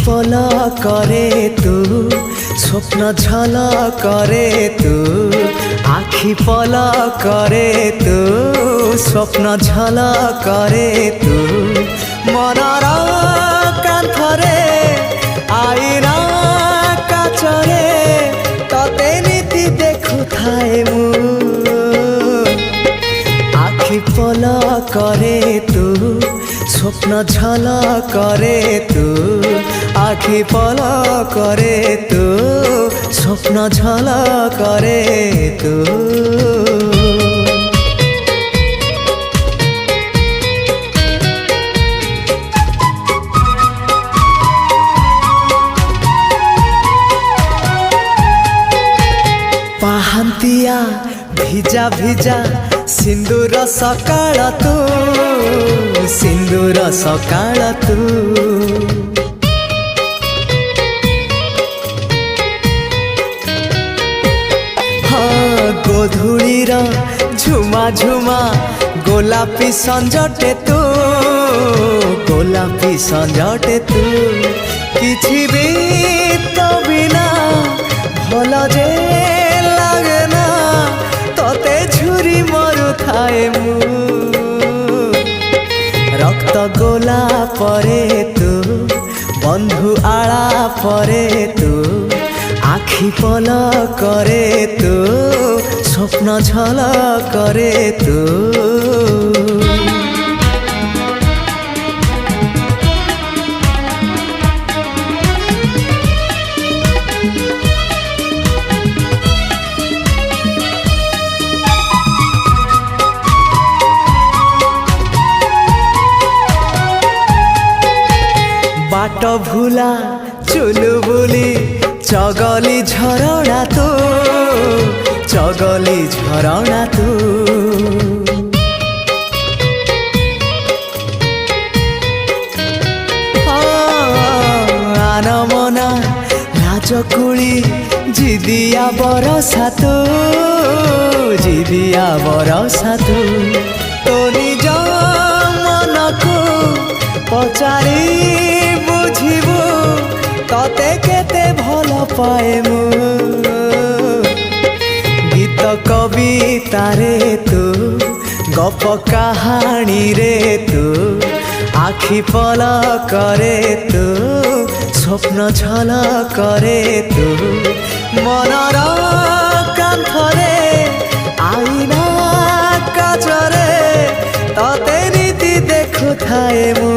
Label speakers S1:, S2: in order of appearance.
S1: পলকরে তু স্বপ্ন ঝলকরে তু আখি পলকরে তু স্বপ্ন ঝলকরে তু মনর কান্থরে আইনা কাচরে ততে নীতি দেখুথায়ে মু আখি পলকরে তু স্বপ্ন ঝলকরে তু আখি পলকরে তু স্বপ্ন ঝলকরে তু ପାହାନ୍ତିଆ ଭିଜା ଭିଜା ସିନ୍ଦୁର ସକାଳ ତୁ ସିନ୍ଦୁର ସକାଳ ତୁ ହଁ ଗୋଧୂଳିର ଝୁମା ଝୁମା ଗୋଲାପୀ ସଞ୍ଜଟେ ତୁ ଗୋଲାପୀ ସଞ୍ଜଟେ ତୁ କିଛି ବି ତ ବିନା ଭଲ ଯେ লাগে না ততে ঝুরি মরুথায়ে মু রক্ত গোলা পরে তু বন্ধু আড়া পরে তু আখি পলকরে তু স্বপ্ন ঝলকরে তু बाट भूला चुलु बुली चगली झरणा तू चगली झरणा तू आनमना राजकुली जिदिया बरसा तू जिदिया बरसा तू तो निज मनकू पचारी बुझिबु तते केते भल पाए मु गीत कवितारे तू गप कहानी रे तू आखि पलकरे तू स्वप्न झलकरे तू मनर कांथरे आईना काचरे तते नीति देखुथाए मु